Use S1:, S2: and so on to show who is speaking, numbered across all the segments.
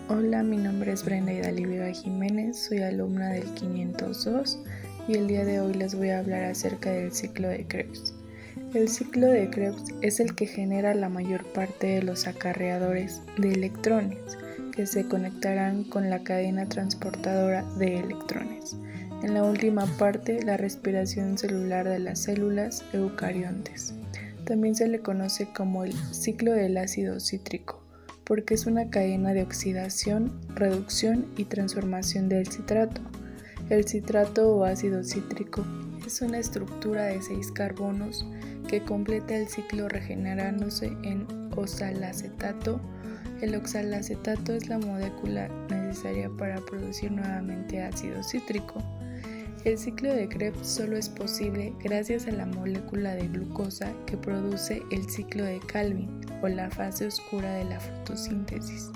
S1: Hola, mi nombre es Brenda Idalí Vega Jiménez, soy alumna del 502 y el día de hoy les voy a hablar acerca del ciclo de Krebs. El ciclo de Krebs es el que genera la mayor parte de los acarreadores de electrones que se conectarán con la cadena transportadora de electrones. En la última parte, la respiración celular de las células eucariontes. También se le conoce como el ciclo del ácido cítrico, porque es una cadena de oxidación, reducción y transformación del citrato. El citrato o ácido cítrico es una estructura de 6 carbonos que completa el ciclo regenerándose en oxalacetato. El oxalacetato es la molécula necesaria para producir nuevamente ácido cítrico. El ciclo de Krebs solo es posible gracias a la molécula de glucosa que produce el ciclo de Calvin o la fase oscura de la fotosíntesis.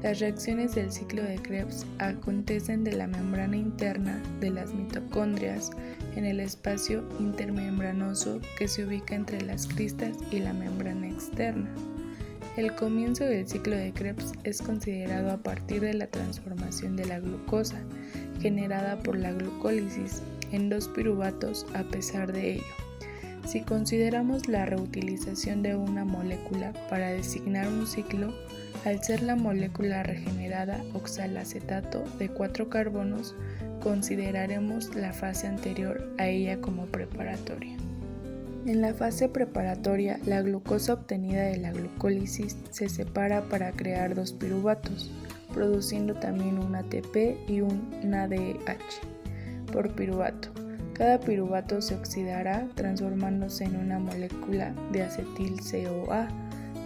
S1: Las reacciones del ciclo de Krebs acontecen de la membrana interna de las mitocondrias en el espacio intermembranoso que se ubica entre las cristas y la membrana externa. El comienzo del ciclo de Krebs es considerado a partir de la transformación de la glucosa, generada por la glucólisis, en 2 piruvatos a pesar de ello. Si consideramos la reutilización de una molécula para designar un ciclo, al ser la molécula regenerada oxalacetato de 4 carbonos, consideraremos la fase anterior a ella como preparatoria. En la fase preparatoria, la glucosa obtenida de la glucólisis se separa para crear 2 piruvatos, produciendo también un ATP y un NADH por piruvato. Cada piruvato se oxidará transformándose en una molécula de acetil-CoA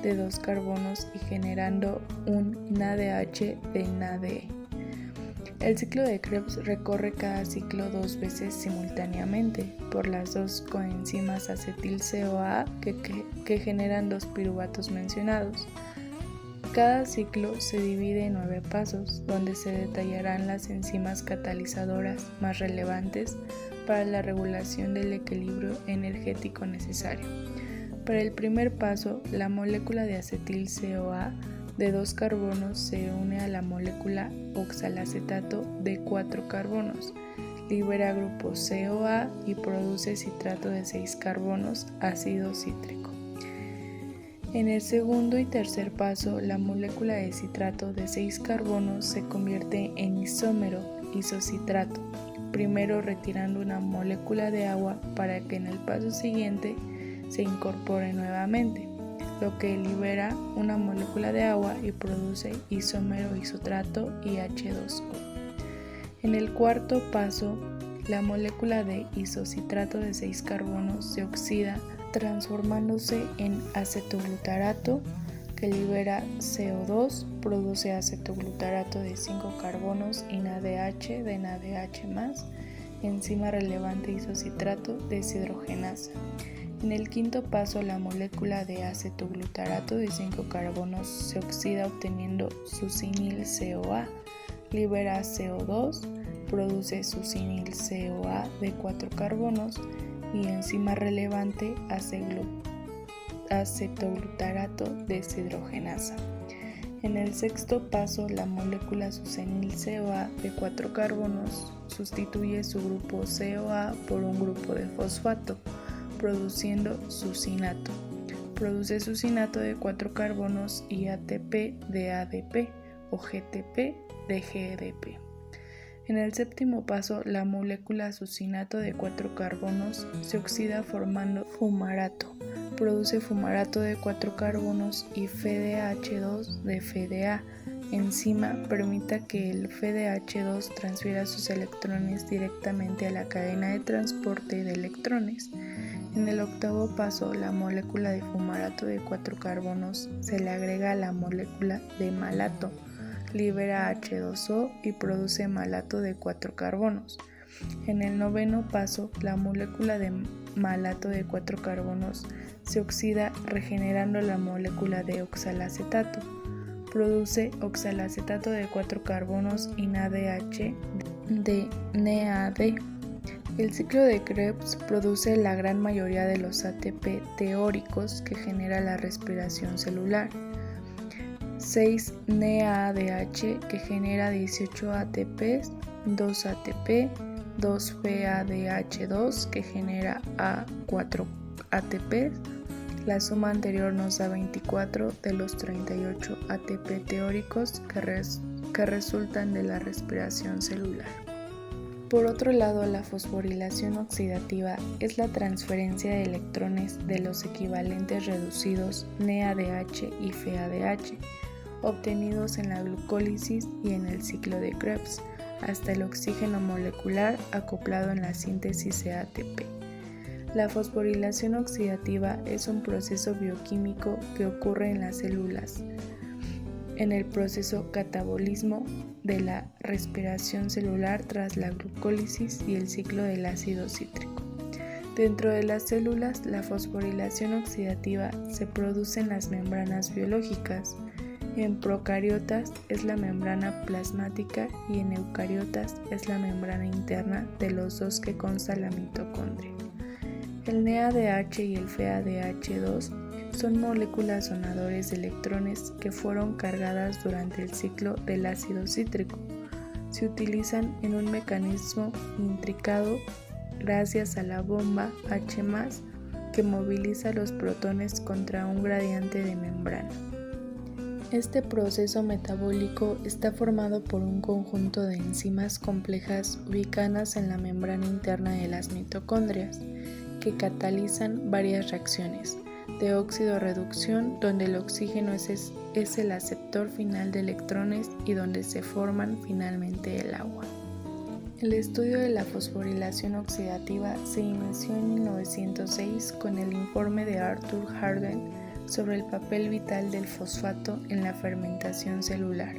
S1: de 2 carbonos y generando un NADH de NADE. El ciclo de Krebs recorre cada ciclo 2 veces simultáneamente por las 2 coenzimas acetil-CoA que generan 2 piruvatos mencionados. Cada ciclo se divide en 9 pasos, donde se detallarán las enzimas catalizadoras más relevantes para la regulación del equilibrio energético necesario. Para el primer paso, la molécula de acetil-CoA de 2 carbonos se une a la molécula oxalacetato de 4 carbonos, libera grupo CoA y produce citrato de 6 carbonos, ácido cítrico. En el segundo y tercer paso, la molécula de citrato de 6 carbonos se convierte en isómero, isocitrato, primero retirando una molécula de agua para que en el paso siguiente se incorpore nuevamente, lo que libera una molécula de agua y produce isómero isotrato y H2O. En el cuarto paso, la molécula de isocitrato de 6 carbonos se oxida transformándose en acetoglutarato que libera CO2, produce acetoglutarato de 5 carbonos y NADH de NADH+, enzima relevante isocitrato deshidrogenasa. En el quinto paso, la molécula de acetoglutarato de 5 carbonos se oxida obteniendo succinil-CoA, libera CO2, produce succinil-CoA de 4 carbonos y enzima relevante acetoglutarato deshidrogenasa. En el sexto paso, la molécula succinil-CoA de 4 carbonos sustituye su grupo CoA por un grupo de fosfato, produciendo succinato. Produce succinato de 4 carbonos y ATP de ADP o GTP de GDP. En el séptimo paso, la molécula succinato de 4 carbonos se oxida formando fumarato. Produce fumarato de 4 carbonos y FeDH2 de FDA. Enzima permite que el FeDH2 transfiera sus electrones directamente a la cadena de transporte de electrones. En el octavo paso, la molécula de fumarato de 4 carbonos se le agrega a la molécula de malato, libera H2O y produce malato de 4 carbonos. En el noveno paso, la molécula de malato de 4 carbonos se oxida regenerando la molécula de oxalacetato. Produce oxalacetato de 4 carbonos y NADH de NAD. El ciclo de Krebs produce la gran mayoría de los ATP teóricos que genera la respiración celular. 6 NADH que genera 18 ATPs, 2 ATP, 2 FADH2 que genera A4 ATPs. La suma anterior nos da 24 de los 38 ATP teóricos que resultan de la respiración celular. Por otro lado, la fosforilación oxidativa es la transferencia de electrones de los equivalentes reducidos NADH y FADH, obtenidos en la glucólisis y en el ciclo de Krebs, hasta el oxígeno molecular acoplado en la síntesis de ATP. La fosforilación oxidativa es un proceso bioquímico que ocurre en las células, en el proceso catabolismo de la respiración celular tras la glucólisis y el ciclo del ácido cítrico. Dentro de las células, la fosforilación oxidativa se produce en las membranas biológicas. En procariotas es la membrana plasmática y en eucariotas es la membrana interna de los dos que consta la mitocondria. El NADH y el FADH2 son moléculas donadores de electrones que fueron cargadas durante el ciclo del ácido cítrico. Se utilizan en un mecanismo intrincado gracias a la bomba H+, que moviliza los protones contra un gradiente de membrana. Este proceso metabólico está formado por un conjunto de enzimas complejas ubicadas en la membrana interna de las mitocondrias, que catalizan varias reacciones de óxido-reducción, donde el oxígeno es el aceptor final de electrones y donde se forman finalmente el agua. El estudio de la fosforilación oxidativa se inició en 1906 con el informe de Arthur Harden sobre el papel vital del fosfato en la fermentación celular.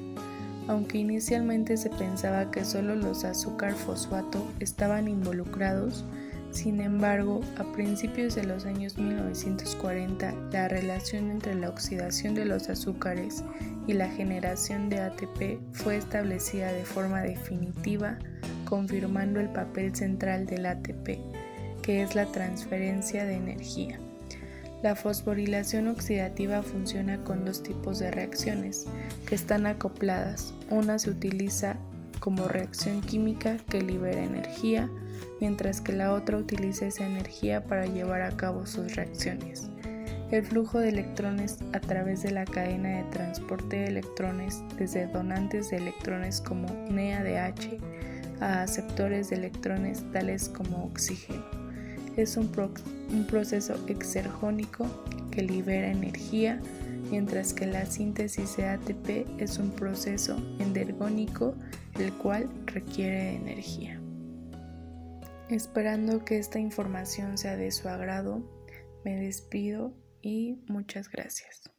S1: Aunque inicialmente se pensaba que solo los azúcar fosfato estaban involucrados, sin embargo, a principios de los años 1940, la relación entre la oxidación de los azúcares y la generación de ATP fue establecida de forma definitiva, confirmando el papel central del ATP, que es la transferencia de energía. La fosforilación oxidativa funciona con dos tipos de reacciones que están acopladas. Una se utiliza como reacción química que libera energía, mientras que la otra utiliza esa energía para llevar a cabo sus reacciones. El flujo de electrones a través de la cadena de transporte de electrones desde donantes de electrones como NADH a aceptores de electrones tales como oxígeno. Es un proceso exergónico que libera energía, mientras que la síntesis de ATP es un proceso endergónico, el cual requiere energía. Esperando que esta información sea de su agrado, me despido y muchas gracias.